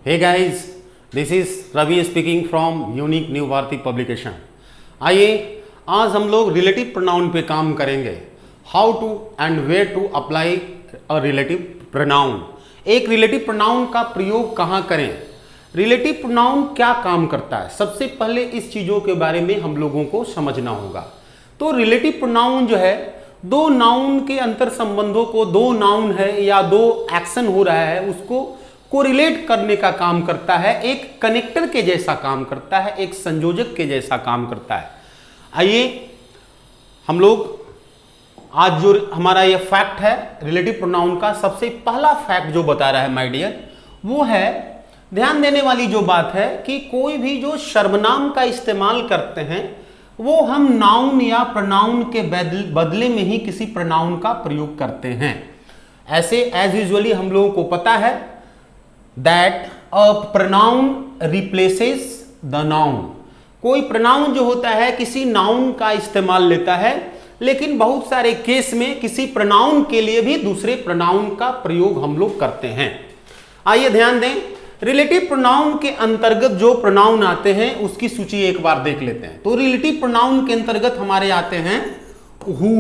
Hey guys, this is Ravi speaking from unique new Bharati publication. आइए आज हम लोग रिलेटिव प्रोनाउन पे काम करेंगे। How to and where to apply a relative pronoun. एक रिलेटिव प्रोनाउन का प्रयोग कहाँ करें, रिलेटिव प्रोनाउन क्या काम करता है, सबसे पहले इस चीज़ों के बारे में हम लोगों को समझना होगा। तो रिलेटिव प्रोनाउन जो है दो नाउन के अंतर संबंधों को, दो नाउन है या दो एक्शन हो रहा है उसको कोरिलेट करने का काम करता है, एक कनेक्टर के जैसा काम करता है, एक संयोजक के जैसा काम करता है। आइए हम लोग आज जो हमारा ये फैक्ट है रिलेटिव प्रोनाउन का, सबसे पहला फैक्ट जो बता रहा है माय डियर, वो है ध्यान देने वाली जो बात है कि कोई भी जो सर्वनाम का इस्तेमाल करते हैं वो हम नाउन या प्रोनाउन के बदले में ही किसी प्रोनाउन का प्रयोग करते हैं। ऐसे एज यूजुअली हम लोगों को पता है that a pronoun replaces the noun. कोई प्रोनाउन जो होता है किसी नाउन का इस्तेमाल लेता है, लेकिन बहुत सारे केस में किसी प्रोनाउन के लिए भी दूसरे प्रोनाउन का प्रयोग हम लोग करते हैं। आइए ध्यान दें, रिलेटिव प्रोनाउन के अंतर्गत जो प्रोनाउन आते हैं उसकी सूची एक बार देख लेते हैं। तो रिलेटिव प्रोनाउन के अंतर्गत हमारे आते हैं who,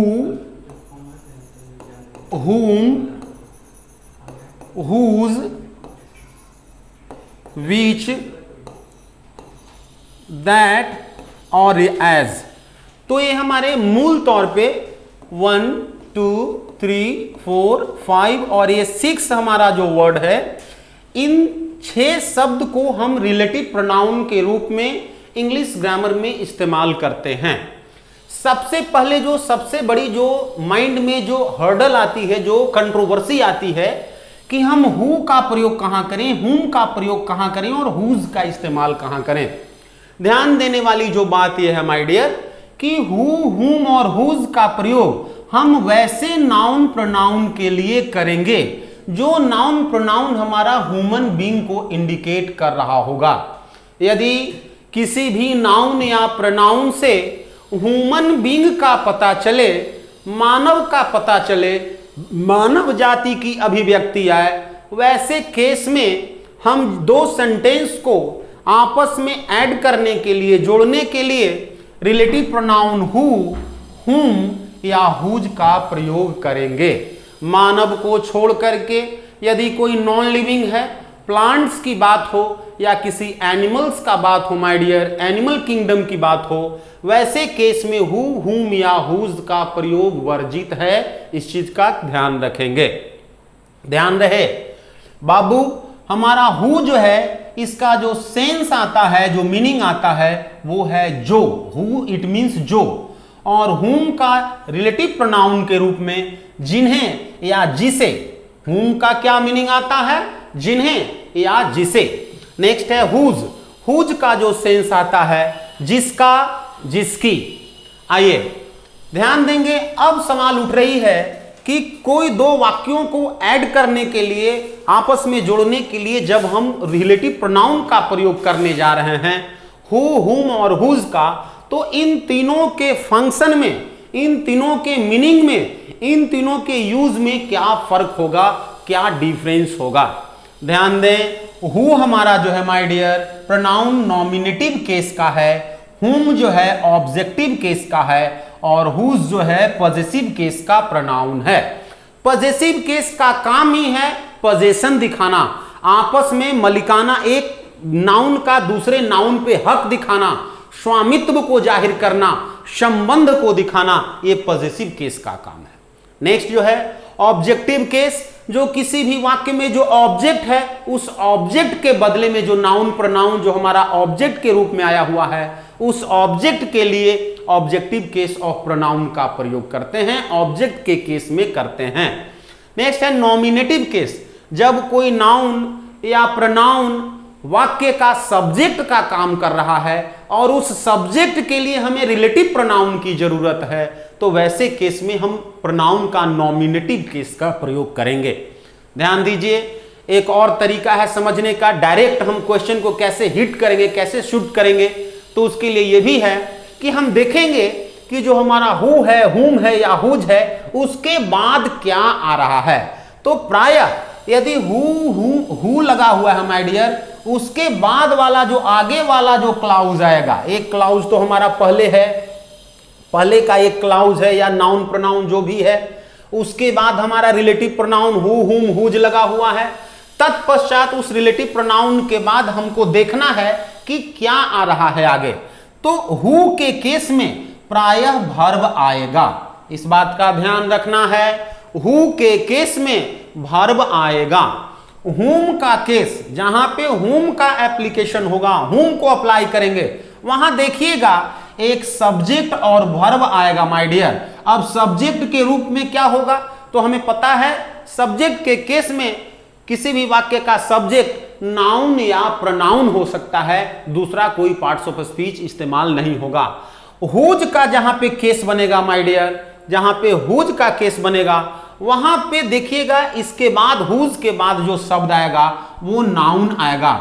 whom, whose, which, that और as। तो ये हमारे मूल तौर पे 1, 2, 3, 4, 5 और ये 6 हमारा जो वर्ड है, इन 6 शब्द को हम रिलेटिव प्रोनाउन के रूप में इंग्लिश ग्रामर में इस्तेमाल करते हैं। सबसे पहले जो सबसे बड़ी जो माइंड में जो हर्डल आती है, जो कंट्रोवर्सी आती है कि हम हु का प्रयोग कहां करें, हुम का प्रयोग कहां करें और हुज का इस्तेमाल कहां करें। ध्यान देने वाली जो बात यह है माय डियर कि हु, हुम और हुज का प्रयोग हम वैसे नाउन प्रोनाउन के लिए करेंगे जो नाउन प्रोनाउन हमारा ह्यूमन बीइंग को इंडिकेट कर रहा होगा। यदि किसी भी नाउन या प्रोनाउन से ह्यूमन बीइंग का पता चले, मानव का पता चले, मानव जाति की अभिव्यक्ति आए, वैसे केस में हम दो सेंटेंस को आपस में ऐड करने के लिए, जोड़ने के लिए रिलेटिव प्रोनाउन हु, हुम या हुज का प्रयोग करेंगे। मानव को छोड़ करके यदि कोई नॉन लिविंग है, प्लांट्स की बात हो या किसी एनिमल्स का बात हो माय डियर, एनिमल किंगडम की बात हो, वैसे केस में हु, हुम या हुज का प्रयोग वर्जित है। इस चीज का ध्यान रखेंगे। ध्यान रहे बाबू, हमारा हु जो है इसका जो सेंस आता है, जो मीनिंग आता है वो है जो, हु इट मीन्स जो, और हुम का रिलेटिव प्रोनाउन के रूप में जिन्हें या जिसे। हुम का क्या मीनिंग आता है, जिन्हें या जिसे। नेक्स्ट है हुज, हुज का जो सेंस आता है जिसका, जिसकी। आइए ध्यान देंगे, अब सवाल उठ रही है कि कोई दो वाक्यों को ऐड करने के लिए, आपस में जोड़ने के लिए जब हम रिलेटिव प्रोनाउन का प्रयोग करने जा रहे हैं, हु, हुम और हुज का, तो इन तीनों के फंक्शन में, इन तीनों के मीनिंग में, इन तीनों के यूज में क्या फर्क होगा, क्या डिफरेंस होगा। ध्यान दें, हु हमारा जो है my dear pronoun nominative case का है, हुम जो है ऑब्जेक्टिव केस का है, और हुज जो है पॉजेसिव केस का प्रोनाउन है। पॉजेसिव केस का काम ही है पोजेशन दिखाना, आपस में मलिकाना, एक नाउन का दूसरे नाउन पे हक दिखाना, स्वामित्व को जाहिर करना, संबंध को दिखाना, ये पॉजेसिव केस का काम है। नेक्स्ट जो है ऑब्जेक्टिव केस, जो किसी भी वाक्य में जो ऑब्जेक्ट है उस ऑब्जेक्ट के बदले में जो नाउन प्रोनाउन जो हमारा ऑब्जेक्ट के रूप में आया हुआ है, उस ऑब्जेक्ट के लिए ऑब्जेक्टिव केस ऑफ प्रोनाउन का प्रयोग करते हैं, ऑब्जेक्ट के केस में करते हैं। नेक्स्ट है नॉमिनेटिव केस, जब कोई नाउन या प्रोनाउन वाक्य का सब्जेक्ट का काम कर रहा है और उस सब्जेक्ट के लिए हमें रिलेटिव प्रोनाउन की जरूरत है, तो वैसे केस में हम प्रोनाउन का नॉमिनेटिव केस का प्रयोग करेंगे। ध्यान दीजिए, एक और तरीका है समझने का, डायरेक्ट हम क्वेश्चन को कैसे हिट करेंगे, कैसे शूट करेंगे, तो उसके लिए यह भी है कि हम देखेंगे कि जो हमारा हु है, हुम है या हुज है, उसके बाद क्या आ रहा है। तो प्रायः यदि हु लगा हुआ है माय डियर, उसके बाद वाला जो आगे वाला जो क्लाउज आएगा, एक क्लाउज तो हमारा पहले है, पहले का एक क्लाउज है या नाउन प्रोनाउन जो भी है, उसके बाद हमारा relative pronoun who, whom, whose लगा हुआ है। तत्पश्चात उस रिलेटिव प्रोनाउन के बाद हमको देखना है कि क्या आ रहा है आगे। तो हु के केस में प्रायः वर्ब आएगा, इस बात का ध्यान रखना है। हु के केस में वर्ब आएगा। हुम का केस, जहां पे हुम का एप्लीकेशन होगा, हुम को अप्लाई करेंगे, वहां देखिएगा एक सब्जेक्ट और वर्ब आएगा माय डियर। अब सब्जेक्ट के रूप में क्या होगा, तो हमें पता है सब्जेक्ट के केस में किसी भी वाक्य का सब्जेक्ट नाउन या प्रोनाउन हो सकता है, दूसरा कोई पार्ट्स ऑफ स्पीच इस्तेमाल नहीं होगा। हुज का जहां पे केस बनेगा माय डियर, जहां पे हुज का केस बनेगा, वहां पे देखिएगा इसके बाद हुज के बाद जो शब्द आएगा वो नाउन आएगा।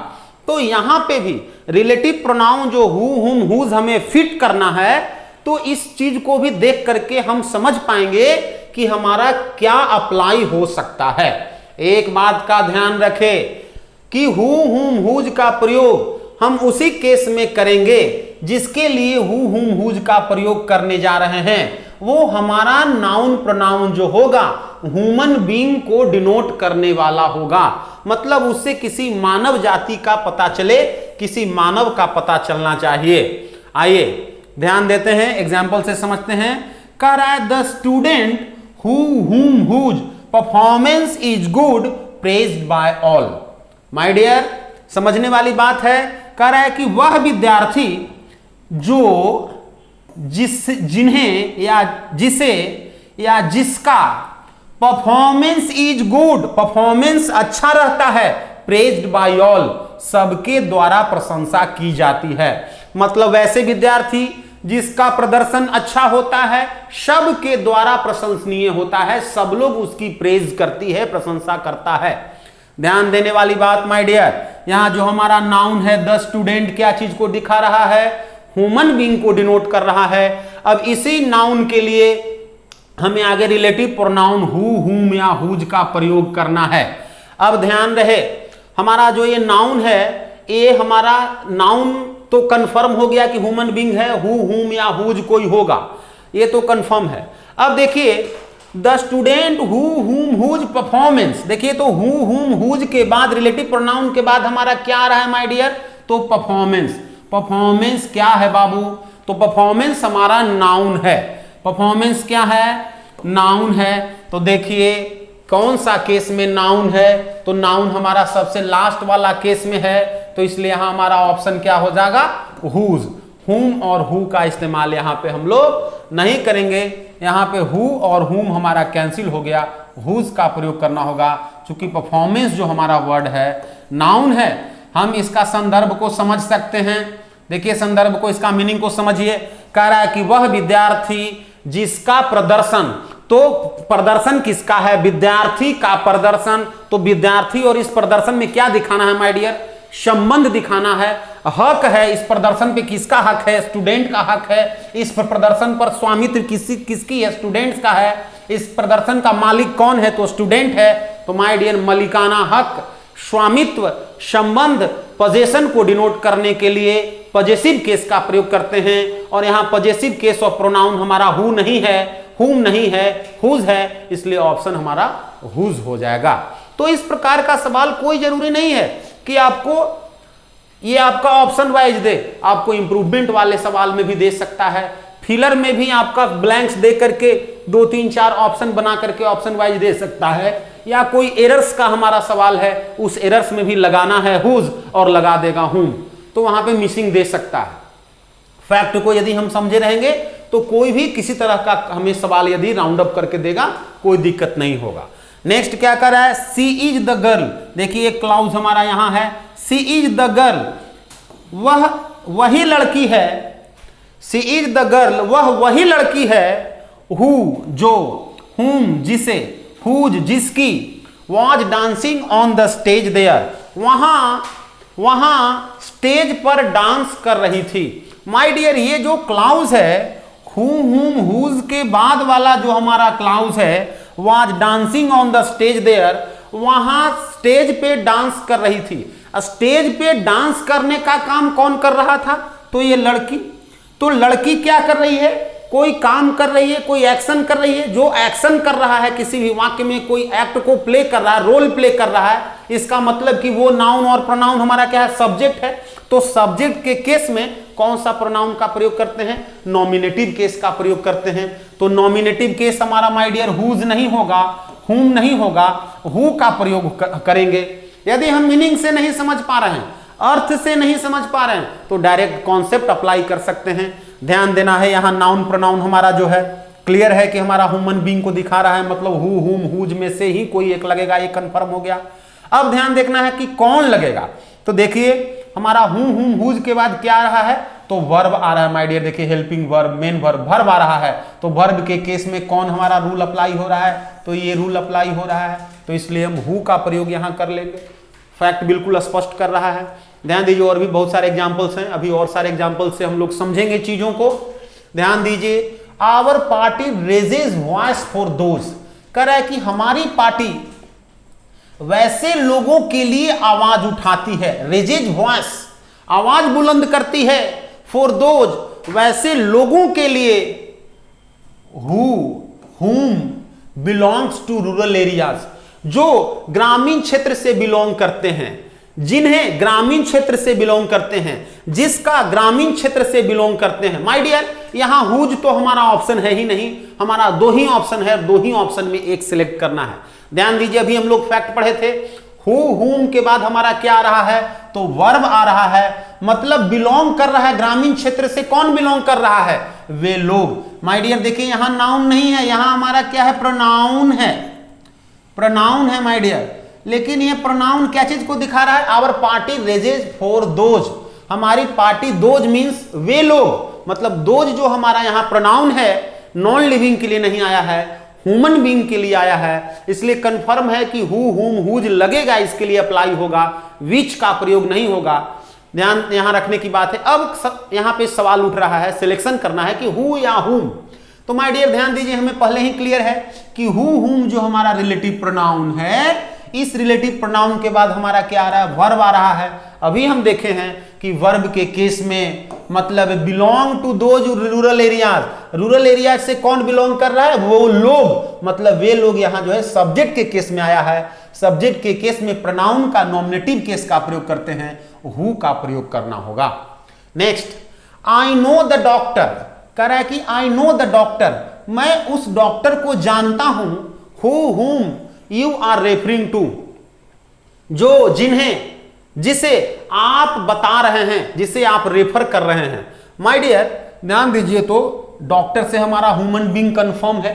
तो यहां पे भी रिलेटिव प्रोनाउन जो हु, हुम, हुज हमें फिट करना है, तो इस चीज को भी देख करके हम समझ पाएंगे कि हमारा क्या अप्लाई हो सकता है। एक बात का ध्यान रखें कि हु, हुम, हुज का प्रयोग हम उसी केस में करेंगे जिसके लिए हु, हुम, हुज का प्रयोग करने जा रहे हैं। वो हमारा नाउन प्रोनाउन जो होगा ह्यूमन बीइंग को डिनोट करने वाला होगा, मतलब उससे किसी मानव जाति का पता चले, किसी मानव का पता चलना चाहिए। आइए ध्यान देते हैं, एग्जाम्पल से समझते हैं। कह रहा है the student who, whom, whose performance is good praised by all. My dear, समझने वाली बात है। कह रहा है कि वह विद्यार्थी जो जिन्हें या जिसे या जिसका परफॉर्मेंस इज गुड, परफॉर्मेंस अच्छा रहता है, प्रेज्ड बाय ऑल, सबके द्वारा प्रशंसा की जाती है। मतलब वैसे विद्यार्थी जिसका प्रदर्शन अच्छा होता है, सबके द्वारा प्रशंसनीय होता है, सब लोग उसकी प्रेज करती है, प्रशंसा करता है। ध्यान देने वाली बात माय डियर, यहां जो हमारा नाउन है द स्टूडेंट क्या चीज को दिखा रहा है, ह्यूमन बीइंग को डिनोट कर रहा है। अब इसी नाउन के लिए हमें आगे रिलेटिव प्रोनाउन हु, हुम या हुज का प्रयोग करना है। अब ध्यान रहे, हमारा जो ये नाउन है, ये हमारा नाउन तो कंफर्म हो गया कि ह्यूमन बीइंग है, हु, हुम या हुज कोई होगा, ये तो कंफर्म है। अब देखिए the student who, whom, whose performance, देखिए तो हु, हुम, हुज के बाद रिलेटिव प्रोनाउन के बाद हमारा क्या आ रहा है माय डियर, तो परफॉर्मेंस। परफॉर्मेंस क्या है बाबू, तो परफॉर्मेंस हमारा नाउन है। परफॉर्मेंस क्या है, नाउन है। तो देखिए कौन सा केस में नाउन है, तो नाउन हमारा सबसे लास्ट वाला केस में है, तो इसलिए यहां हमारा ऑप्शन क्या हो जाएगा, हुज। हुम और हु का इस्तेमाल यहां पे हम लोग नहीं करेंगे, यहां पे हु और हुम हमारा कैंसिल हो गया, हुज का प्रयोग करना होगा। चूंकि परफॉर्मेंस जो हमारा वर्ड है नाउन है, हम इसका संदर्भ को समझ सकते हैं। देखिए संदर्भ को, इसका मीनिंग को समझिए। कह रहा है कि वह विद्यार्थी जिसका प्रदर्शन, तो प्रदर्शन किसका है, विद्यार्थी का प्रदर्शन। तो विद्यार्थी और इस प्रदर्शन में क्या दिखाना है माय डियर, संबंध दिखाना है, हक है। इस प्रदर्शन पे किसका हक है, स्टूडेंट का हक है। इस प्रदर्शन पर स्वामित्व किसकी है, स्टूडेंट्स का है। इस प्रदर्शन का मालिक कौन है, तो स्टूडेंट है। तो माय डियर मालिकाना हक, स्वामित्व, संबंध, पोजेशन को डिनोट करने के लिए पॉजेसिव केस का प्रयोग करते हैं। और यहां पॉजेसिव केस ऑफ प्रोनाउन हमारा हु नहीं है, हुम नहीं है, हुज है, इसलिए ऑप्शन हमारा हुज हो जाएगा। तो इस प्रकार का सवाल कोई जरूरी नहीं है कि आपको ये आपका ऑप्शन वाइज दे, आपको इंप्रूवमेंट वाले सवाल में भी दे सकता है, फिलर में भी आपका ब्लैंक्स दे करके 2, 3, 4 ऑप्शन बना करके ऑप्शन वाइज दे सकता है, या कोई एरर्स का हमारा सवाल है, उस एरर्स में भी लगाना है हुज और लगा देगा हुम, तो वहां पे मिसिंग दे सकता है। फैक्ट को यदि हम समझे रहेंगे तो कोई भी किसी तरह का हमें सवाल यदि राउंड अप करके देगा कोई दिक्कत नहीं होगा। नेक्स्ट क्या कर रहा है, सी इज द गर्ल। देखिए एक क्लाउज हमारा यहां है, सी इज द गर्ल, वह वही लड़की है। सी इज द गर्ल, वह वही लड़की है। हु जो, हुम जिसे, हुज जिसकी, was dancing on the stage there, वहां स्टेज पर डांस कर रही थी। माय डियर ये जो क्लाउज है, हु, हुम, हुज के बाद वाला जो हमारा क्लाउज है, was dancing on the stage there, वहां स्टेज पे डांस कर रही थी। स्टेज पे डांस करने का काम कौन कर रहा था? तो ये लड़की। तो लड़की क्या कर रही है? कोई काम कर रही है, कोई एक्शन कर रही है। जो एक्शन कर रहा है किसी भी वाक्य में, कोई एक्ट को प्ले कर रहा है, रोल प्ले कर रहा है, इसका मतलब कि वो नाउन और प्रोनाउन हमारा क्या है? सब्जेक्ट है। तो सब्जेक्ट के केस में कौन सा प्रोनाउन का प्रयोग करते हैं? नॉमिनेटिव केस का प्रयोग करते हैं। तो नॉमिनेटिव केस हमारा माय डियर हुज नहीं होगा, हुम नहीं होगा, हु का प्रयोग करेंगे। यदि हम मीनिंग से नहीं समझ पा रहे हैं, अर्थ से नहीं समझ पा रहे हैं, तो डायरेक्ट कॉन्सेप्ट अप्लाई कर सकते हैं। ध्यान देना है, यहां नाउन प्रोनाउन हमारा जो है क्लियर है कि हमारा ह्यूमन बीइंग को दिखा रहा है, मतलब हु, हुम, हुज में से ही कोई एक लगेगा, ये कंफर्म हो गया। अब ध्यान देखना है कि कौन लगेगा। तो देखिए हमारा हु, हुम, हुज के बाद क्या आ रहा है? तो वर्ब आ रहा है माय डियर। देखिए helping verb, main verb, verb आ रहा है। तो वर्ब के केस में कौन हमारा रूल अप्लाई हो रहा है? तो ये रूल अप्लाई हो रहा है। तो इसलिए हम हु का प्रयोग यहां कर लेंगे। फैक्ट बिल्कुल स्पष्ट कर रहा है। ध्यान दीजिए, और भी बहुत सारे एग्जाम्पल्स हैं, अभी और सारे एग्जाम्पल से हम लोग समझेंगे चीजों को। ध्यान दीजिए, our party raises voice for those, कह रहा है कि हमारी पार्टी वैसे लोगों के लिए आवाज उठाती है। रेजेज वॉइस, आवाज बुलंद करती है। फॉर दोज, वैसे लोगों के लिए, हु, हुम बिलोंग्स टू रूरल एरियाज, जो ग्रामीण क्षेत्र से बिलोंग करते हैं, जिन्हें ग्रामीण क्षेत्र से बिलोंग करते हैं, जिसका ग्रामीण क्षेत्र से बिलोंग करते हैं। माय डियर, यहां हुज तो हमारा ऑप्शन है ही नहीं, हमारा दो ही ऑप्शन है, दो ही ऑप्शन में एक सिलेक्ट करना है। ध्यान दीजिए, अभी हम लोग फैक्ट पढ़े थे, हु, हुम के बाद हमारा क्या आ रहा है? तो वर्ब आ रहा है, मतलब बिलोंग कर रहा है ग्रामीण क्षेत्र से। कौन बिलोंग कर रहा है? वे लोग। माय डियर देखिए, यहां नाउन नहीं है, यहां हमारा क्या है? प्रोनाउन है, प्रोनाउन है माय डियर। लेकिन ये प्रोनाउन क्या चीज को दिखा रहा है? Our party raises for those, हमारी पार्टी, दोज मीन्स वे लोग, मतलब दोज जो हमारा यहां प्रोनाउन है, नॉन लिविंग के लिए नहीं आया है, ह्यूमन बीइंग के लिए आया है। इसलिए कंफर्म है कि हु, हुम, हुज लगेगा, इसके लिए अप्लाई होगा, विच का प्रयोग नहीं होगा। ध्यान यहां रखने की बात है। अब यहां पे सवाल उठ रहा है, सिलेक्शन करना है कि हु या हुम। तो माय डियर ध्यान दीजिए, हमें पहले ही क्लियर है कि हु, हुम जो हमारा रिलेटिव प्रोनाउन है, इस रिलेटिव प्रोनाउन के बाद हमारा क्या आ रहा है? वर्ब आ रहा है। अभी हम देखे हैं कि वर्ब के केस में मतलब belong to those rural areas, rural areas से कौन बिलोंग कर रहा है? वो लोग, मतलब वे लोग यहां जो है सब्जेक्ट के केस में आया है। सब्जेक्ट के केस में प्रोनाउन का नॉमिनेटिव केस का प्रयोग करते हैं, हु का प्रयोग करना होगा। Next, I know the doctor, कह रहा है कि आई नो द डॉक्टर, मैं उस डॉक्टर को जानता हूं। Who, whom you are referring to, जो, जिन्हें, जिसे आप बता रहे हैं, जिसे आप रेफर कर रहे हैं। माय डियर ध्यान दीजिए, तो डॉक्टर से हमारा ह्यूमन बीइंग कंफर्म है।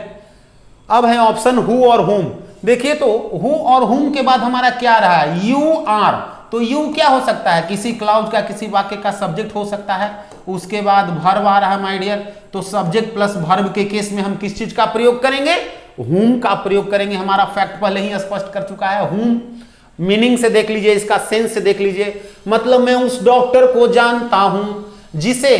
अब है ऑप्शन हु और हुम। देखिए तो हु और हुम के बाद हमारा क्या रहा है? You are. तो यू क्या हो सकता है? किसी क्लाउज का, किसी वाक्य का सब्जेक्ट हो सकता है। उसके बाद वर्ब आ रहा है माय डियर, तो सब्जेक्ट प्लस वर्ब के केस में हम किस चीज का प्रयोग करेंगे? हुम का प्रयोग करेंगे। हमारा फैक्ट पहले ही स्पष्ट कर चुका है। हुम, मीनिंग से देख लीजिए, इसका सेंस से देख लीजिए, मतलब मैं उस डॉक्टर को जानता हूं जिसे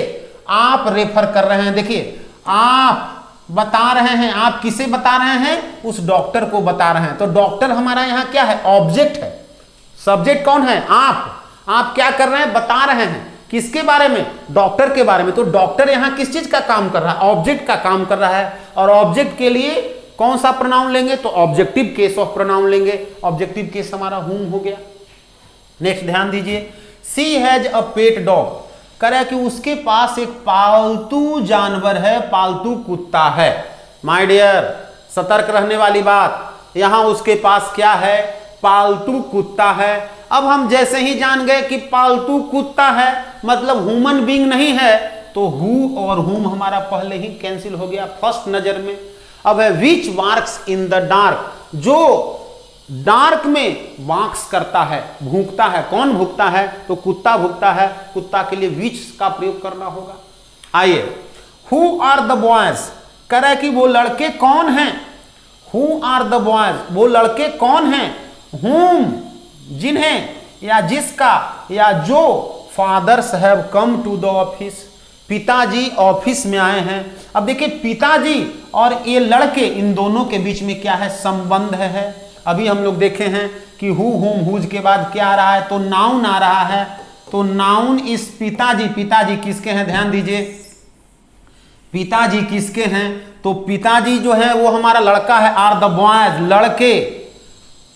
आप रेफर कर रहे हैं। देखिए, आप बता रहे हैं, आप किसे बता रहे हैं? उस डॉक्टर को बता रहे हैं। तो डॉक्टर हमारा यहां क्या है? ऑब्जेक्ट है। सब्जेक्ट कौन है? आप क्या कर रहे हैं? बता रहे हैं। किसके बारे में? डॉक्टर के बारे में। तो डॉक्टर यहां किस चीज का काम कर रहा है? ऑब्जेक्ट का काम कर रहा है। और ऑब्जेक्ट के लिए कौन सा प्रोनाउन लेंगे? तो ऑब्जेक्टिव केस ऑफ प्रोनाउन लेंगे। ऑब्जेक्टिव केस हमारा हुम हो गया। नेक्स्ट ध्यान दीजिए, सी हैज अ पेट डॉग, कह रहा है कि उसके पास एक पालतू जानवर है, पालतू कुत्ता है। माय डियर सतर्क रहने वाली बात, यहां उसके पास क्या है? पालतू कुत्ता है। अब हम जैसे ही जान गए कि पालतू कुत्ता है मतलब ह्यूमन बीइंग नहीं है, तो हु और हुम हमारा पहले ही कैंसिल हो गया फर्स्ट नजर में। अब है विच वार्क्स इन द डार्क, जो डार्क में वाक्स करता है, भूखता है। कौन भूखता है? तो कुत्ता भूखता है। कुत्ता के लिए विच का प्रयोग करना होगा। आइए, हु आर द बॉयज, कह रहा है कि वो लड़के कौन हैं? हु आर द बॉयज, वो लड़के कौन हैं? हुम, जिन्हें या जिसका या जो fathers have come to the office, पिताजी ऑफिस में आए हैं। अब देखिए पिताजी और ये लड़के, इन दोनों के बीच में क्या है? संबंध है। अभी हम लोग देखे हैं कि हु हुम हुज के बाद क्या आ रहा है, तो नाउन आ रहा है। तो नाउन इस पिताजी, पिताजी किसके हैं, ध्यान दीजिए, पिताजी किसके हैं, तो पिताजी जो है वो हमारा लड़का है, आर द बॉयज, लड़के।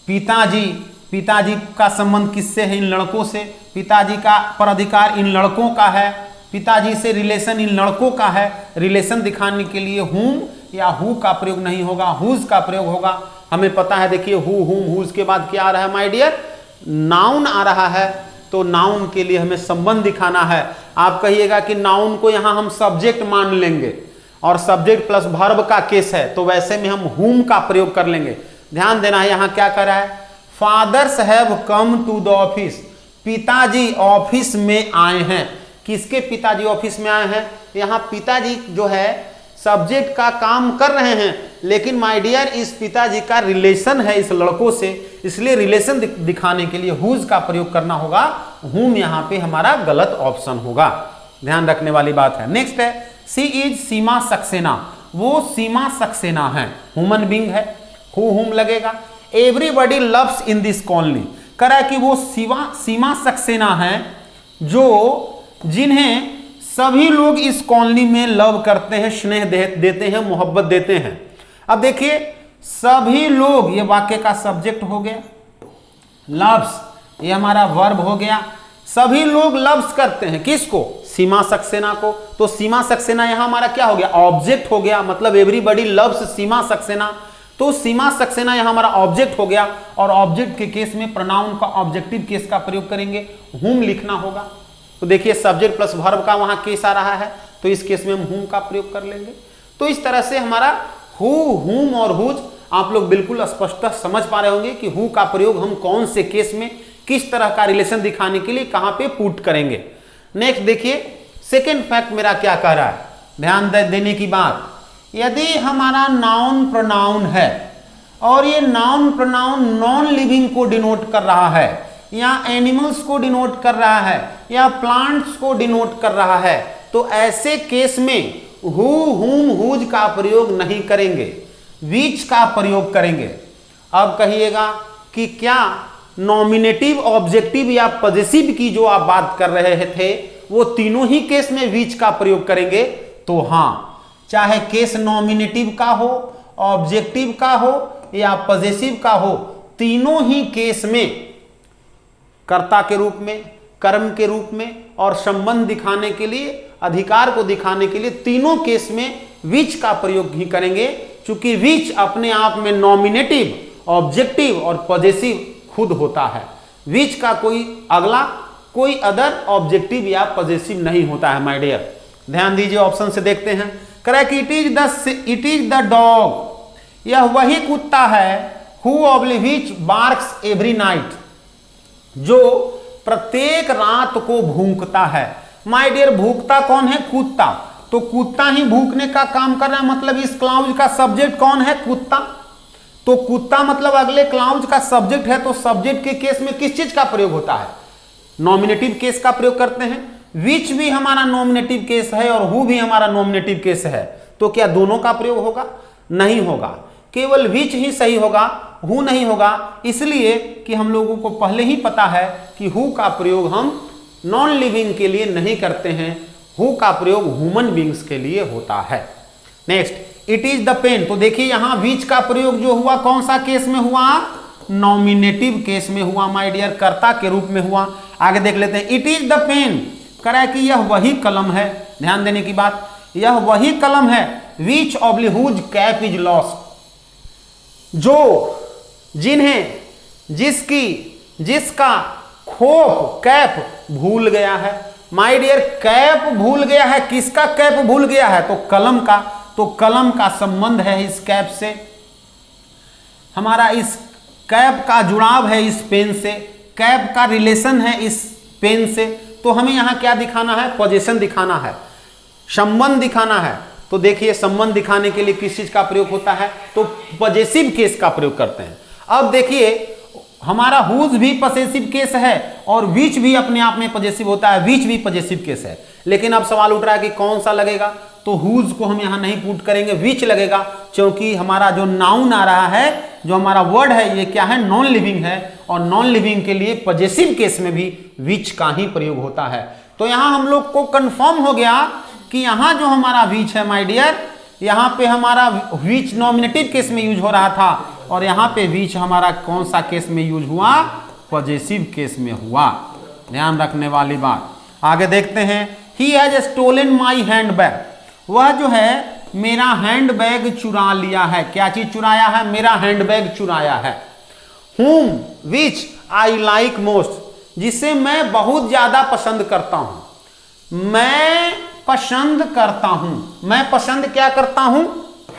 पिताजी, पिताजी का संबंध किससे है, इन लड़कों से। पिताजी का पर अधिकार इन लड़कों का है, पिताजी से रिलेशन इन लड़कों का है। रिलेशन दिखाने के लिए हुम या हु का प्रयोग नहीं होगा, हुज का प्रयोग होगा। हमें पता है, देखिए हु हुम हुज के बाद क्या आ रहा है माय डियर, नाउन आ रहा है। तो नाउन के लिए हमें संबंध दिखाना है। आप कहिएगा कि नाउन को यहां हम सब्जेक्ट मान लेंगे और सब्जेक्ट प्लस वर्ब का केस है, तो वैसे में हम हुम का प्रयोग कर लेंगे। ध्यान देना है, यहां क्या कर रहा है, fathers have come to the office, पिताजी ऑफिस में आए हैं। किसके पिताजी ऑफिस में आए हैं, यहां पिताजी जो है सब्जेक्ट का काम कर रहे हैं, लेकिन माय डियर इस पिताजी का रिलेशन है इस लड़कों से, इसलिए रिलेशन दिखाने के लिए हुज का प्रयोग करना होगा। हुम यहां पे हमारा गलत ऑप्शन होगा, ध्यान रखने वाली बात है। नेक्स्ट है, सी इज सीमा सक्सेना, वो सीमा सक्सेना है, ह्यूमन बींग है, हु हुम लगेगा। Everybody loves in this colony, करा कि वो सीमा सक्सेना है जो जिन्हें सभी लोग इस कॉलोनी में लव करते हैं, स्नेह देते हैं, मोहब्बत देते हैं। अब देखिए सभी लोग, ये वाक्य का सब्जेक्ट हो गया, लव्स ये हमारा वर्ब हो गया। सभी लोग लव्स करते हैं किसको, सीमा सक्सेना को। तो सीमा सक्सेना यहां हमारा क्या हो गया, ऑब्जेक्ट हो गया, मतलब एवरीबडी लव्स सीमा सक्सेना। तो सीमा सक्सेना यहां हमारा ऑब्जेक्ट हो गया, और ऑब्जेक्ट के केस में प्रोनाउन का ऑब्जेक्टिव केस का प्रयोग करेंगे, हुम लिखना होगा। तो देखिए सब्जेक्ट प्लस वर्ब का वहां केस आ रहा है, तो इस केस में हम हुम का प्रयोग कर लेंगे। तो इस तरह से हमारा हु हुम और हुज आप लोग बिल्कुल स्पष्ट समझ पा रहे होंगे कि हु का प्रयोग हम कौन से केस में किस तरह का रिलेशन दिखाने के लिए कहां पे पुट करेंगे। नेक्स्ट देखिए सेकेंड फैक्ट मेरा क्या कह रहा है, ध्यान देने की बात, यदि हमारा नाउन प्रोनाउन है और ये नाउन प्रोनाउन नॉन लिविंग को डिनोट कर रहा है, या एनिमल्स को डिनोट कर रहा है, या प्लांट्स को डिनोट कर रहा है, तो ऐसे केस में हु हुम हुज का प्रयोग नहीं करेंगे, विच का प्रयोग करेंगे। अब कहिएगा कि क्या नॉमिनेटिव, ऑब्जेक्टिव या पॉजिटिव की जो आप बात कर रहे थे वो तीनों ही केस में विच का प्रयोग करेंगे, तो हां, चाहे केस नॉमिनेटिव का हो, ऑब्जेक्टिव का हो या पॉजिटिव का हो, तीनों ही केस में कर्ता के रूप में, कर्म के रूप में और संबंध दिखाने के लिए, अधिकार को दिखाने के लिए तीनों केस में विच का प्रयोग ही करेंगे, क्योंकि विच अपने आप में नॉमिनेटिव, ऑब्जेक्टिव और पॉजिटिव खुद होता है। विच का कोई अगला, कोई अदर ऑब्जेक्टिव या पॉजिटिव नहीं होता है माय डियर। ध्यान दीजिए, ऑप्शन से देखते हैं, correct, it is the dog, यह वही कुत्ता है, who oblique which barks every night, जो प्रत्येक रात को भूखता है। माय डियर भूखता कौन है, कुत्ता, तो कुत्ता ही भूखने का काम कर रहा है, मतलब इस क्लाउज का सब्जेक्ट कौन है, कुत्ता। तो कुत्ता मतलब अगले क्लाउज का सब्जेक्ट है, तो सब्जेक्ट के केस में किस चीज का प्रयोग होता है, नॉमिनेटिव केस का प्रयोग करते हैं। विच भी हमारा नॉमिनेटिव केस है और हु भी हमारा नॉमिनेटिव केस है, तो क्या दोनों का प्रयोग होगा, नहीं होगा, केवल विच ही सही होगा, हु नहीं होगा, इसलिए कि हम लोगों को पहले ही पता है कि हु का प्रयोग हम नॉन लिविंग के लिए नहीं करते हैं, हु का प्रयोग ह्यूमन बींग्स के लिए होता है। Next, it is the pen, तो देखिए यहां विच का प्रयोग जो हुआ कौन सा केस में हुआ, नॉमिनेटिव केस में हुआ माय डियर, कर्ता के रूप में हुआ। आगे देख लेते हैं, इट इज द पेन, करा कि यह वही कलम है, ध्यान देने की बात, यह वही कलम है, which oblique whose cap is lost, जो जिन्हें, जिसका खोप, कैप भूल गया है। माय डियर कैप भूल गया है, किसका कैप भूल गया है, तो कलम का, तो कलम का संबंध है इस कैप से, हमारा इस कैप का जुड़ाव है इस पेन से, कैप का रिलेशन है इस पेन से। तो हमें यहां क्या दिखाना है, पोजीशन दिखाना है, संबंध दिखाना है। तो देखिए संबंध दिखाने के लिए किस चीज का प्रयोग होता है, तो पॉजिटिव केस का प्रयोग करते हैं। अब देखिए हमारा हुज भी पॉजिटिव केस है और विच भी अपने आप में पॉजिटिव होता है, विच भी पॉजिटिव केस है, लेकिन अब सवाल उठ रहा है कि कौन सा लगेगा, तो हुज को हम यहां नहीं पुट करेंगे, विच लगेगा, क्योंकि हमारा जो नाउन आ रहा है, जो हमारा वर्ड है, ये क्या है, नॉन लिविंग है, और नॉन लिविंग के लिए पॉजेसिव केस में भी विच का ही प्रयोग होता है। तो यहां हम लोग को कंफर्म हो गया कि यहां जो हमारा विच है माय डियर, यहां पे हमारा विच नॉमिनेटिव केस में यूज हो रहा था, और यहां पे विच हमारा कौन सा केस में यूज हुआ, पॉजेसिव केस में हुआ। ध्यान रखने वाली बात। आगे देखते हैं, he has stolen my hand bag, वह जो है मेरा हैंड बैग चुरा लिया है। क्या चीज चुराया है, मेरा हैंड बैग चुराया है। whom which I like most, जिसे मैं बहुत ज्यादा पसंद करता हूं। मैं पसंद करता हूं, मैं पसंद क्या करता हूं,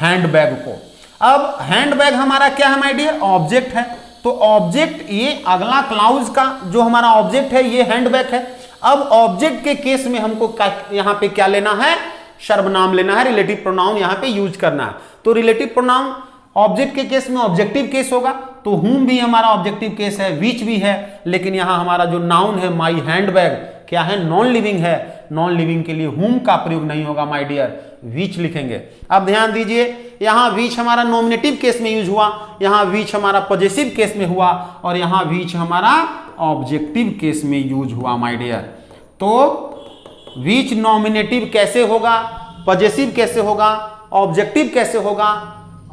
हैंड बैग को। अब हैंड बैग हमारा क्या है माय डियर, ऑब्जेक्ट है। तो ऑब्जेक्ट, ये अगला क्लाउज का जो हमारा ऑब्जेक्ट है ये हैंड बैग है। अब ऑब्जेक्ट के केस में हमको यहां पे क्या लेना है, सर्वनाम लेना है, रिलेटिव प्रोनाउन यहां पे यूज करना है। तो रिलेटिव प्रोनाउन ऑब्जेक्ट के केस में ऑब्जेक्टिव केस होगा, तो हुम भी हमारा ऑब्जेक्टिव केस है, विच भी है, लेकिन यहां हमारा जो नाउन है माई हैंड बैग क्या है, नॉन लिविंग है। नॉन लिविंग के लिए हुम का प्रयोग नहीं होगा माय डियर, विच लिखेंगे। अब ध्यान दीजिए, यहां विच हमारा नॉमिनेटिव केस में यूज हुआ, यहां विच हमारा पॉजेसिव केस में हुआ, और यहां विच हमारा ऑब्जेक्टिव केस में यूज हुआ माय डियर। तो विच नॉमिनेटिव कैसे होगा, पॉजेसिव कैसे होगा, ऑब्जेक्टिव कैसे होगा,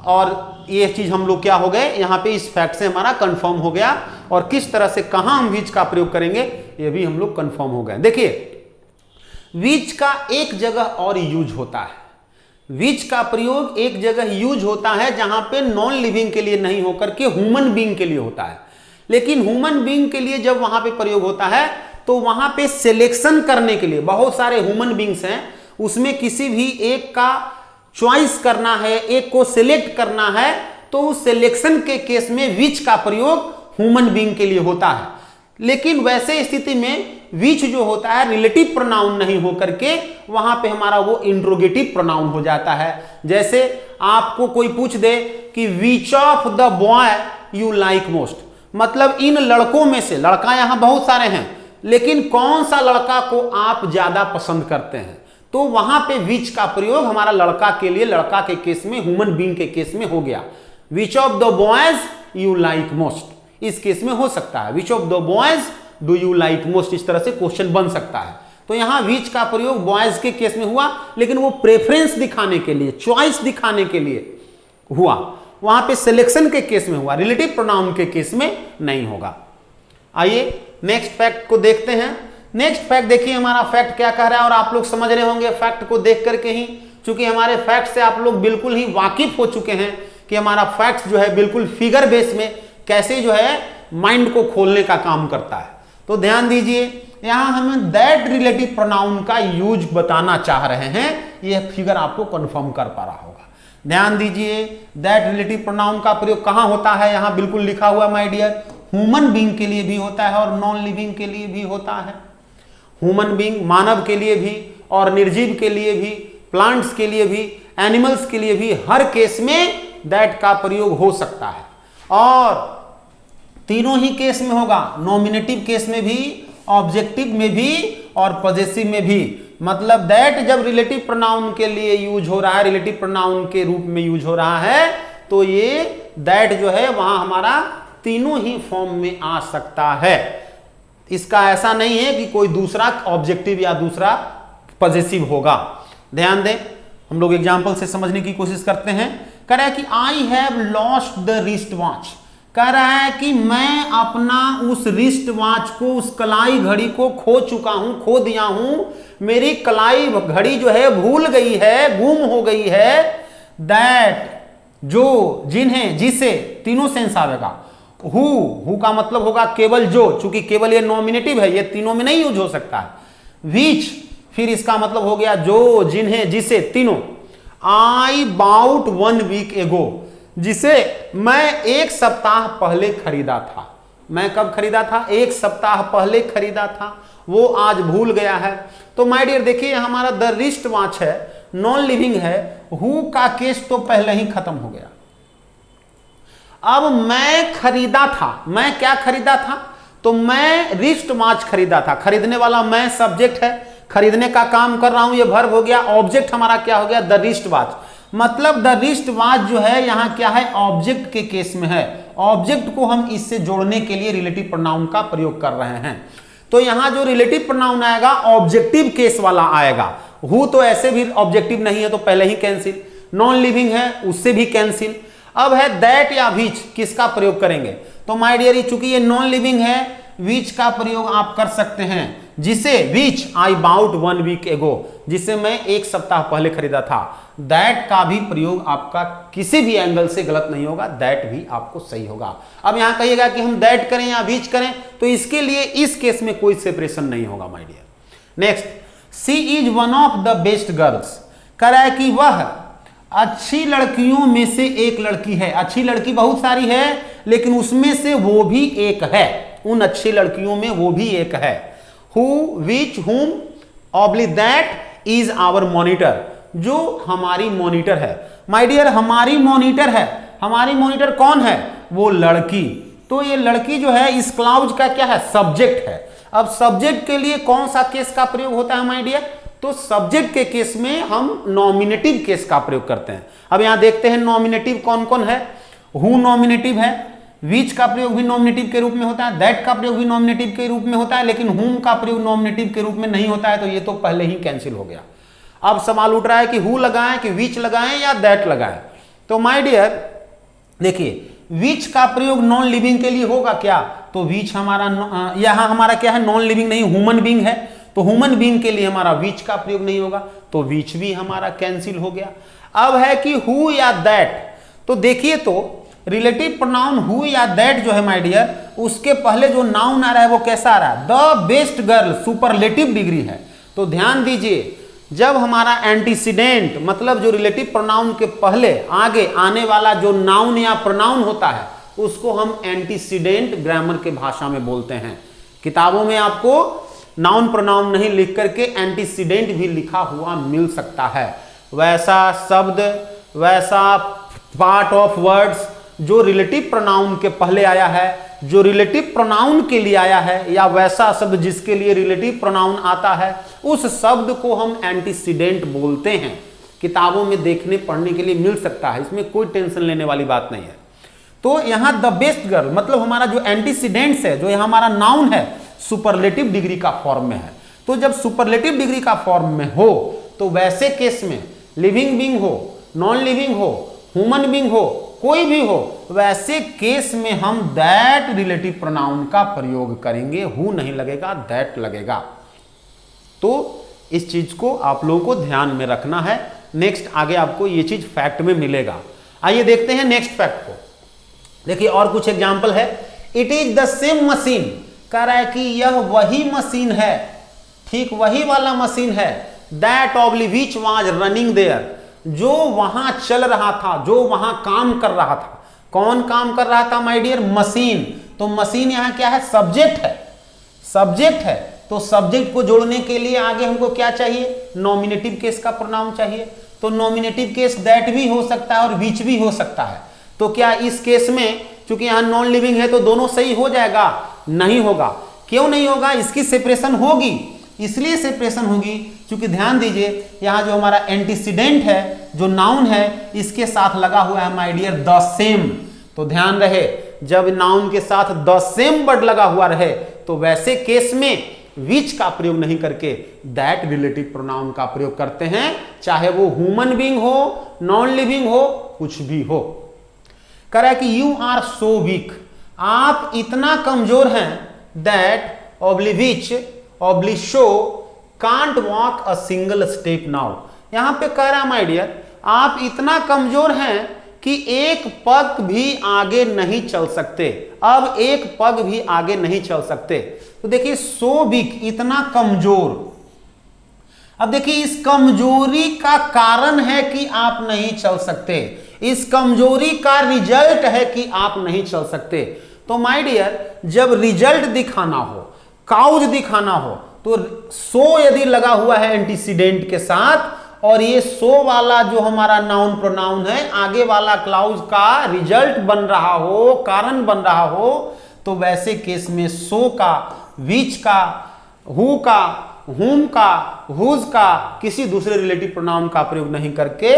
और ये चीज हम लोग क्या हो गए, यहां पे इस फैक्ट से हमारा कंफर्म हो गया, और किस तरह से कहां हम विच का प्रयोग करेंगे ये भी हम लोग कंफर्म हो गए। देखिए, विच का एक जगह और यूज होता है, विच का प्रयोग एक जगह यूज होता है जहां पे नॉन लिविंग के लिए नहीं होकर के ह्यूमन बीइंग के लिए होता है। लेकिन ह्यूमन बीइंग के लिए जब वहां पे प्रयोग होता है तो वहां पे सिलेक्शन करने के लिए, बहुत सारे ह्यूमन बीइंग्स हैं, उसमें किसी भी एक का चॉइस करना है, एक को सिलेक्ट करना है, तो उस सिलेक्शन के केस में विच का प्रयोग ह्यूमन बीइंग के लिए होता है। लेकिन वैसे स्थिति में विच जो होता है रिलेटिव प्रोनाउन नहीं होकर के वहां पे हमारा वो इंट्रोगेटिव प्रोनाउन हो जाता है। जैसे आपको कोई पूछ दे कि which of the boy you like most, मतलब इन लड़कों में से, लड़का यहां बहुत सारे हैं, लेकिन कौन सा लड़का को आप ज्यादा पसंद करते हैं, तो वहां पे विच का प्रयोग हमारा लड़का के लिए, लड़का के केस में, ह्यूमन बीइंग के केस में हो गया। Which of the boys you like most, इस केस में हो सकता है, which of the boys do you like most, इस तरह से क्वेश्चन बन सकता है। तो यहां विच का प्रयोग बॉयज के केस में हुआ, लेकिन वो प्रेफरेंस दिखाने के लिए, चॉइस दिखाने के लिए हुआ, वहां पे सिलेक्शन के केस में हुआ, रिलेटिव प्रोनाउन के केस में नहीं होगा। आइए नेक्स्ट फैक्ट को देखते हैं। नेक्स्ट फैक्ट देखिए हमारा फैक्ट क्या कह रहा है, और आप लोग समझ रहे होंगे फैक्ट को देख करके ही, क्योंकि हमारे फैक्ट से आप लोग बिल्कुल ही वाकिफ हो चुके हैं कि हमारा फैक्ट जो है बिल्कुल फिगर बेस में कैसे जो है माइंड को खोलने का काम करता है। तो ध्यान दीजिए, यहां हम दैट रिलेटिव प्रोनाउन का यूज बताना चाह रहे हैं, यह फिगर आपको कंफर्म कर पा रहा होगा। ध्यान दीजिए, दैट रिलेटिव प्रोनाउन का प्रयोग कहां होता है, यहां बिल्कुल लिखा हुआ माय डियर, ह्यूमन बीइंग के लिए भी होता है और नॉन लिविंग के लिए भी होता है। ह्यूमन बीइंग मानव के लिए भी, और निर्जीव के लिए भी, प्लांट्स के लिए भी, एनिमल्स के लिए भी, हर केस में दैट का प्रयोग हो सकता है, और तीनों ही केस में होगा, नॉमिनेटिव केस में भी, ऑब्जेक्टिव में भी, और पॉजेसिव में भी। मतलब दैट जब रिलेटिव प्रोनाउन के लिए यूज हो रहा है, रिलेटिव प्रोनाउन के रूप में यूज हो रहा है, तो ये दैट जो है वहां हमारा तीनों ही फॉर्म में आ सकता है। इसका ऐसा नहीं है कि कोई दूसरा ऑब्जेक्टिव या दूसरा पॉजेसिव होगा। ध्यान दें, हम लोग एग्जांपल से समझने की कोशिश करते हैं। कह रहा है कि I have lost the wrist watch, कह रहा है कि मैं अपना उस रिस्ट वॉच को, उस कलाई घड़ी को खो चुका हूं, खो दिया हूं, मेरी कलाई घड़ी जो है भूल गई है, गुम हो गई है। दैट, जो, जिन्हें, जिसे, तीनों सेंस आवेगा। हु का मतलब होगा केवल जो, चूंकि केवल ये नॉमिनेटिव है, ये तीनों में नहीं यूज हो सकता है। विच, फिर इसका मतलब हो गया जो, जिन्हें, जिसे, तीनों। आई बाउट 1 वीक एगो, जिसे मैं 1 सप्ताह पहले खरीदा था। मैं कब खरीदा था? 1 सप्ताह पहले खरीदा था, वो आज भूल गया है। तो माय डियर देखिए, हमारा द रिस्ट वॉच है, नॉन लिविंग है, हु का केस तो पहले ही खत्म हो गया। अब मैं खरीदा था, मैं क्या खरीदा था? तो मैं रिस्ट वॉच खरीदा था। खरीदने वाला मैं सब्जेक्ट है, खरीदने का काम कर रहा हूं, ये वर्ब हो गया। ऑब्जेक्ट हमारा क्या हो गया, द रिस्ट वॉच। मतलब द रिस्ट वॉच जो है यहाँ क्या है, ऑब्जेक्ट के केस में है। ऑब्जेक्ट को हम इससे जोड़ने के लिए रिलेटिव प्रोनाउन का प्रयोग कर रहे हैं। तो यहां जो रिलेटिव प्रोनाउन आएगा ऑब्जेक्टिव केस वाला आएगा। हु तो ऐसे भी ऑब्जेक्टिव नहीं है तो पहले ही कैंसिल, नॉन लिविंग है उससे भी कैंसिल। अब है दैट या विच, किसका प्रयोग करेंगे, तो माय डियर चूंकि ये नॉन लिविंग है, विच का प्रयोग आप कर सकते हैं, जिसे विच आई बाउट 1 वीक एगो, जिसे मैं 1 सप्ताह पहले खरीदा था। दैट का भी प्रयोग आपका किसी भी एंगल से गलत नहीं होगा, दैट भी आपको सही होगा। अब यहां कहिएगा कि हम दैट करें या विच करें, तो इसके लिए इस केस में कोई सेपरेशन नहीं होगा my dear. Next, she is one of the best girls, कह रहा है कि वह अच्छी लड़कियों में से एक लड़की है। अच्छी लड़की बहुत सारी है लेकिन उसमें से वो भी एक है, उन अच्छी लड़कियों में वो भी एक है। Who, which, whom, oblique that is our monitor, जो हमारी मॉनिटर है। माय डियर हमारी मॉनिटर है, हमारी मॉनिटर कौन है, वो लड़की। तो ये लड़की जो है इस क्लाउज का क्या है, सब्जेक्ट है। अब सब्जेक्ट के लिए कौन सा केस का प्रयोग होता है माय डियर, तो सब्जेक्ट के केस में हम नॉमिनेटिव केस का प्रयोग करते हैं। अब यहां देखते हैं नॉमिनेटिव कौन कौन है। हु नॉमिनेटिव है, विच का प्रयोग भी नॉमिनेटिव के रूप में होता है, दैट का प्रयोग भी नॉमिनेटिव के रूप में होता है, लेकिन हुम का प्रयोग नॉमिनेटिव के रूप में नहीं होता है, तो ये तो पहले ही कैंसिल हो गया। अब सवाल उठ रहा है कि हु लगाएं कि विच लगाएं या दैट लगाएं। तो माय डियर देखिए विच का प्रयोग नॉन लिविंग के लिए होगा क्या, तो विच हमारा यहां हमारा क्या है, नॉन लिविंग नहीं ह्यूमन बीइंग है, तो ह्यूमन बीइंग के लिए हमारा विच का प्रयोग नहीं होगा, तो विच भी हमारा कैंसिल हो गया। अब है कि हु या दैट, तो देखिए तो रिलेटिव प्रोनाउन हु या दैट जो है माय डियर, उसके पहले जो नाउन आ रहा है वो कैसा आ रहा है, the best girl, superlative degree है। तो ध्यान दीजिए जब हमारा एंटीसीडेंट मतलब जो रिलेटिव प्रोनाउन के पहले आगे आने वाला जो नाउन या प्रोनाउन होता है उसको हम एंटीसीडेंट ग्रामर के भाषा में बोलते हैं। किताबों में आपको नाउन प्रोनाउन नहीं लिख करके एंटीसीडेंट भी लिखा हुआ मिल सकता है। वैसा शब्द, वैसा पार्ट ऑफ वर्ड्स जो रिलेटिव प्रोनाउन के पहले आया है, जो रिलेटिव प्रोनाउन के लिए आया है, या वैसा शब्द जिसके लिए रिलेटिव प्रोनाउन आता है, उस शब्द को हम एंटीसीडेंट बोलते हैं। किताबों में देखने पढ़ने के लिए मिल सकता है, इसमें कोई टेंशन लेने वाली बात नहीं है। तो यहां द बेस्ट गर्ल मतलब हमारा जो एंटीसीडेंट्स है, जो यहां हमारा नाउन है, सुपरलेटिव डिग्री का फॉर्म में है। तो जब सुपरलेटिव डिग्री का फॉर्म में हो तो वैसे केस में लिविंग बीइंग हो, नॉन लिविंग हो, ह्यूमन बीइंग हो, कोई भी हो, वैसे केस में हम दैट रिलेटिव प्रोनाउन का प्रयोग करेंगे। हु नहीं लगेगा, दैट लगेगा। तो इस चीज को आप लोगों को ध्यान में रखना है। नेक्स्ट आगे आपको ये चीज फैक्ट में मिलेगा। आइए देखते हैं नेक्स्ट फैक्ट को। देखिए और कुछ एग्जाम्पल है। It is the same machine, कह रहा है कि यह वही मशीन है, ठीक वही वाला मशीन है, that oblique which was running their, जो वहां चल रहा था, जो वहां काम कर रहा था। कौन काम कर रहा था माय डियर, मशीन। तो मशीन यहां क्या है, सब्जेक्ट है, सब्जेक्ट है। तो सब्जेक्ट को जोड़ने के लिए आगे हमको क्या चाहिए, नॉमिनेटिव केस का प्रोनाउन चाहिए। तो नॉमिनेटिव केस दैट भी हो सकता है और विच भी हो सकता है। तो क्या इस केस में चूंकि यहां नॉन लिविंग है तो दोनों सही हो जाएगा, नहीं होगा। क्यों नहीं होगा, इसकी सेपरेशन होगी, इसलिए सेपरेशन होगी क्योंकि ध्यान दीजिए यहां जो हमारा एंटीसीडेंट है, जो नाउन है, इसके साथ लगा हुआ है माय डियर द सेम। तो ध्यान रहे जब नाउन के साथ द सेम वर्ड लगा हुआ रहे तो वैसे केस में विच का प्रयोग नहीं करके दैट रिलेटिव प्रोनाउन का प्रयोग करते हैं, चाहे वो ह्यूमन बीइंग हो, नॉन लिविंग हो, कुछ भी हो। कह रहा है कि यू आर सो वीक, आप इतना कमजोर हैं, that oblique which oblique show can't walk a single step now. यहां पे कह रहा माय डियर आप इतना कमजोर हैं कि एक पग भी आगे नहीं चल सकते, अब एक पग भी आगे नहीं चल सकते। तो देखिए सो वीक, इतना कमजोर। अब देखिए इस कमजोरी का कारण है कि आप नहीं चल सकते, इस कमजोरी का रिजल्ट है कि आप नहीं चल सकते। तो माय डियर जब रिजल्ट दिखाना हो, काउज दिखाना हो, तो सो यदि लगा हुआ है एंटीसीडेंट के साथ और ये सो वाला जो हमारा नाउन प्रोनाउन है आगे वाला क्लाउज का रिजल्ट बन रहा हो, कारण बन रहा हो, तो वैसे केस में सो का, विच का, हु का whom का, whose का, किसी दूसरे रिलेटिव प्रोनाउन का प्रयोग नहीं करके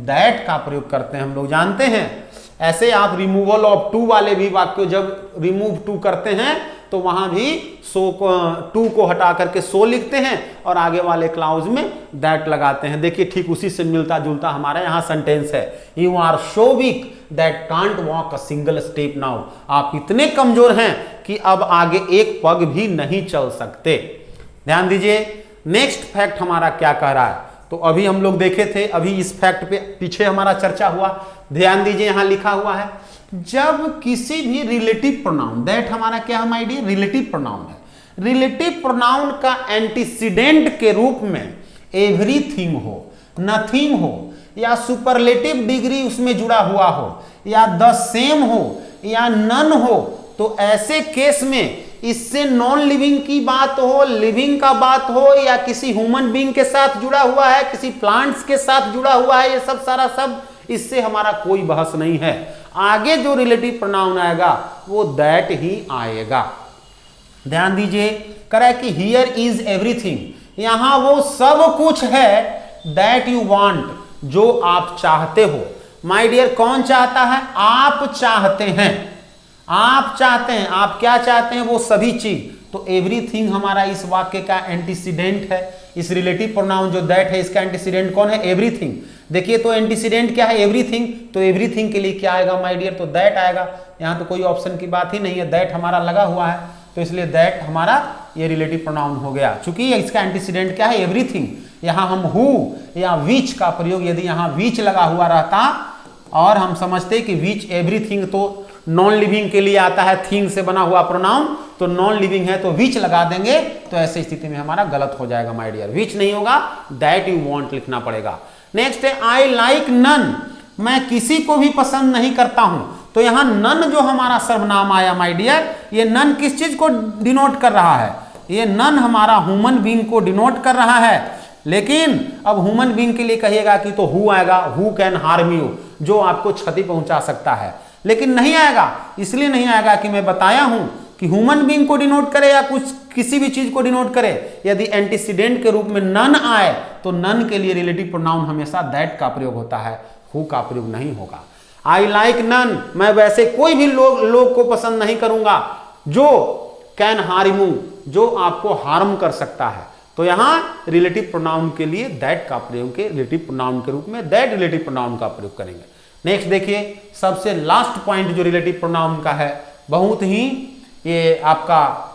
that का प्रयोग करते हैं, हम लोग जानते हैं। ऐसे आप रिमूवल ऑफ टू वाले भी वाक्य जब रिमूव टू करते हैं तो वहां भी सो को, टू को हटा करके सो लिखते हैं और आगे वाले क्लाउज में दैट लगाते हैं। देखिए ठीक उसी से मिलता जुलता हमारा यहाँ सेंटेंस है, you are so weak that can't walk a single step now. आप इतने कमजोर हैं कि अब आगे एक पग भी नहीं चल सकते। ध्यान दीजिए नेक्स्ट फैक्ट हमारा क्या कह रहा है। तो अभी हम लोग देखे थे, अभी इस फैक्ट पे पीछे हमारा चर्चा हुआ। ध्यान दीजिए यहां लिखा हुआ है, जब किसी भी रिलेटिव प्रोनाउन, दैट हमारा क्या है माय डियर, रिलेटिव प्रोनाउन है। रिलेटिव प्रोनाउन का एंटीसीडेंट के रूप में एवरीथिंग हो, नथिंग हो, या सुपरलेटिव डिग्री उसमें जुड़ा हुआ हो, या द सेम हो, या नन हो, तो ऐसे केस में इससे नॉन लिविंग की बात हो, लिविंग का बात हो, या किसी ह्यूमन बीइंग के साथ जुड़ा हुआ है, किसी प्लांट्स के साथ जुड़ा हुआ है, ये सब सारा सब, इससे हमारा कोई बहस नहीं है। आगे जो रिलेटिव प्रोनाउन आएगा वो दैट ही आएगा। ध्यान दीजिए करा कि हियर इज एवरीथिंग, यहां वो सब कुछ है दैट यू वांट, जो आप चाहते हो। माय डियर कौन चाहता है, आप चाहते हैं, आप चाहते हैं, आप क्या चाहते हैं, वो सभी चीज। तो एवरीथिंग हमारा इस वाक्य का एंटीसीडेंट है। इस रिलेटिव प्रोनाउन जो दैट है इसका एंटीसीडेंट कौन है, एवरीथिंग। देखिए तो एंटीसीडेंट क्या है, एवरीथिंग, तो एवरीथिंग के लिए क्या आएगा माय डियर, तो दैट आएगा। यहां तो कोई ऑप्शन की बात ही नहीं है, दैट हमारा लगा हुआ है, तो इसलिए दैट हमारा ये रिलेटिव प्रोनाउन हो गया। चूंकि इसका एंटीसीडेंट क्या है, एवरीथिंग। यहां हम हु या विच का प्रयोग, यदि यहां विच लगा हुआ रहता और हम समझते कि विच एवरीथिंग तो नॉन लिविंग के लिए आता है, थिंग से बना हुआ प्रोनाउन, तो नॉन लिविंग है तो विच लगा देंगे, तो ऐसी स्थिति में हमारा गलत हो जाएगा माय डियर। विच नहीं होगा, दैट यू वांट लिखना पड़ेगा। नेक्स्ट है आई लाइक नन, मैं किसी को भी पसंद नहीं करता हूं। तो यहां नन जो हमारा सर्वनाम आया माय डियर, ये नन किस चीज को डिनोट कर रहा है, ये नन हमारा ह्यूमन बीइंग को डिनोट कर रहा है। लेकिन अब ह्यूमन बीइंग के लिए कहिएगा कि तो हु आएगा, हु कैन हार्म यू, जो आपको क्षति पहुंचा सकता है। लेकिन नहीं आएगा, इसलिए नहीं आएगा कि मैं बताया हूं कि ह्यूमन बीइंग को डिनोट करे या कुछ किसी भी चीज को डिनोट करे। यदि एंटीसीडेंट के रूप में नन आए तो नन के लिए रिलेटिव प्रोनाउन हमेशा दैट का प्रयोग होता है, हु का प्रयोग नहीं होगा। आई लाइक नन, मैं वैसे कोई भी लोग को पसंद नहीं करूंगा जो कैन हार्म यू, जो आपको हार्म कर सकता है। तो यहां रिलेटिव प्रोनाउन के लिए दैट का प्रयोग के रिलेटिव प्रोनाउन के रूप में दैट रिलेटिव प्रोनाउन का प्रयोग करेंगे। नेक्स्ट देखिए सबसे लास्ट पॉइंट जो रिलेटिव प्रोनाउन का है, बहुत ही ये आपका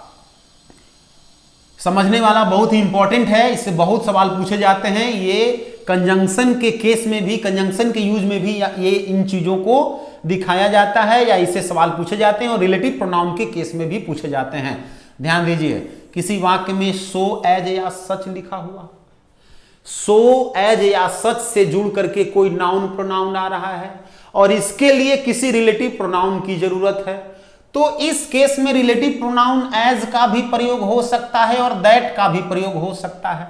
समझने वाला, बहुत ही इंपॉर्टेंट है, इससे बहुत सवाल पूछे जाते हैं। ये कंजंक्शन के केस में भी, कंजंक्शन के यूज में भी ये इन चीजों को दिखाया जाता है या इससे सवाल पूछे जाते हैं, और रिलेटिव प्रोनाउन के केस में भी पूछे जाते हैं। ध्यान दीजिए किसी वाक्य में सो एज या सच लिखा हुआ, सो एज या सच से जुड़ करके कोई नाउन प्रोनाउन आ रहा है और इसके लिए किसी रिलेटिव प्रोनाउन की जरूरत है, तो इस केस में रिलेटिव प्रोनाउन एज का भी प्रयोग हो सकता है और दैट का भी प्रयोग हो सकता है।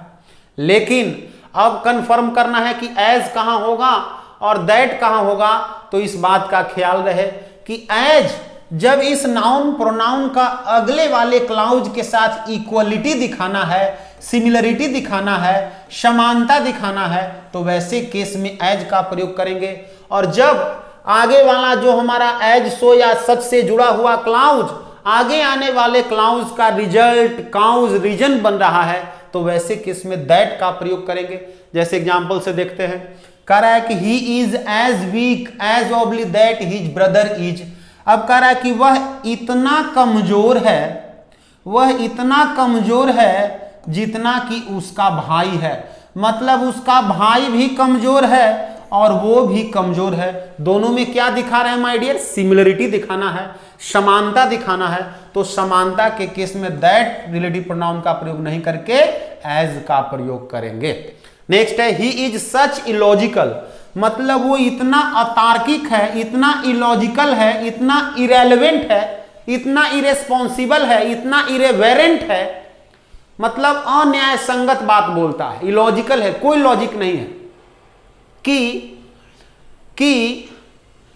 लेकिन अब कंफर्म करना है कि एज कहां होगा और दैट कहां होगा, तो इस बात का ख्याल रहे कि एज जब इस नाउन प्रोनाउन का अगले वाले क्लाउज के साथ इक्वलिटी दिखाना है, सिमिलरिटी दिखाना है, समानता दिखाना है, तो वैसे केस में एज का प्रयोग करेंगे। और जब आगे वाला जो हमारा एज सो या सच से जुड़ा हुआ क्लाउज आगे आने वाले क्लाउज का रिजल्ट काउज रीजन बन रहा है, तो वैसे केस में दैट का प्रयोग करेंगे। जैसे एग्जांपल से देखते हैं, कह रहा है कि he is as weak as oblique that his brother is. अब कह रहा है कि वह इतना कमजोर है, वह इतना कमजोर है जितना कि उसका भाई है। मतलब उसका भाई भी कमजोर है और वो भी कमजोर है। दोनों में क्या दिखा रहे हैं माय डियर, सिमिलरिटी दिखाना है, समानता दिखाना है। तो समानता के केस में दैट रिलेटिव प्रोनाउन का प्रयोग नहीं करके एज का प्रयोग करेंगे। नेक्स्ट है ही इज सच इलॉजिकल, मतलब वो इतना अतार्किक है, इतना इलॉजिकल है, इतना इरेलेवेंट है, इतना इरेस्पॉन्सिबल है, इतना इरेवेरेंट है, मतलब अन्याय संगत बात बोलता है, इलॉजिकल है, कोई लॉजिक नहीं है। कि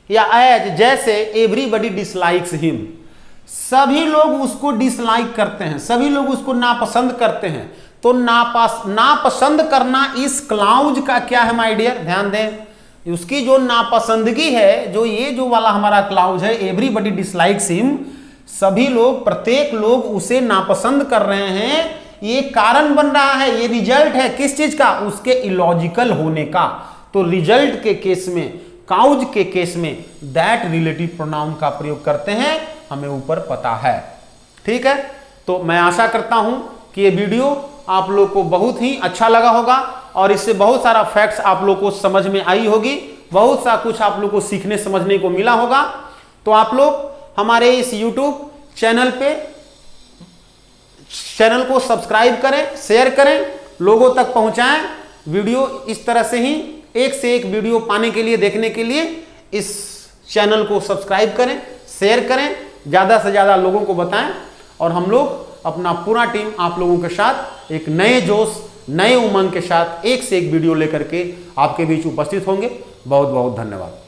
या एज जैसे एवरीबडी डिसलाइक्स हिम, सभी लोग उसको डिसलाइक करते हैं, सभी लोग उसको नापसंद करते हैं। तो नापसंद करना इस क्लाउज का क्या है माय डियर, ध्यान दें। उसकी जो नापसंदगी है, जो ये जो वाला हमारा क्लाउज है, एवरीबडी डिसलाइक्स हिम, सभी लोग, प्रत्येक लोग उसे नापसंद कर रहे हैं, ये कारण बन रहा है, ये रिजल्ट है किस चीज का, उसके इलॉजिकल होने का। तो रिजल्ट के केस में, काउज के केस में दैट रिलेटिव प्रोनाउन का प्रयोग करते हैं, हमें ऊपर पता है। ठीक है, तो मैं आशा करता हूं कि ये वीडियो आप लोग को बहुत ही अच्छा लगा होगा और इससे बहुत सारा फैक्ट्स आप लोग को समझ में आई होगी, बहुत सा कुछ आप लोग को सीखने समझने को मिला होगा। तो आप लोग हमारे इस यूट्यूब चैनल को सब्सक्राइब करें, शेयर करें, लोगों तक पहुंचाएं। वीडियो इस तरह से ही एक से एक वीडियो पाने के लिए, देखने के लिए इस चैनल को सब्सक्राइब करें, शेयर करें, ज़्यादा से ज़्यादा लोगों को बताएं और हम लोग अपना पूरा टीम आप लोगों के साथ एक नए जोश, नए उमंग के साथ एक से एक वीडियो लेकर के आपके बीच उपस्थित होंगे। बहुत बहुत धन्यवाद।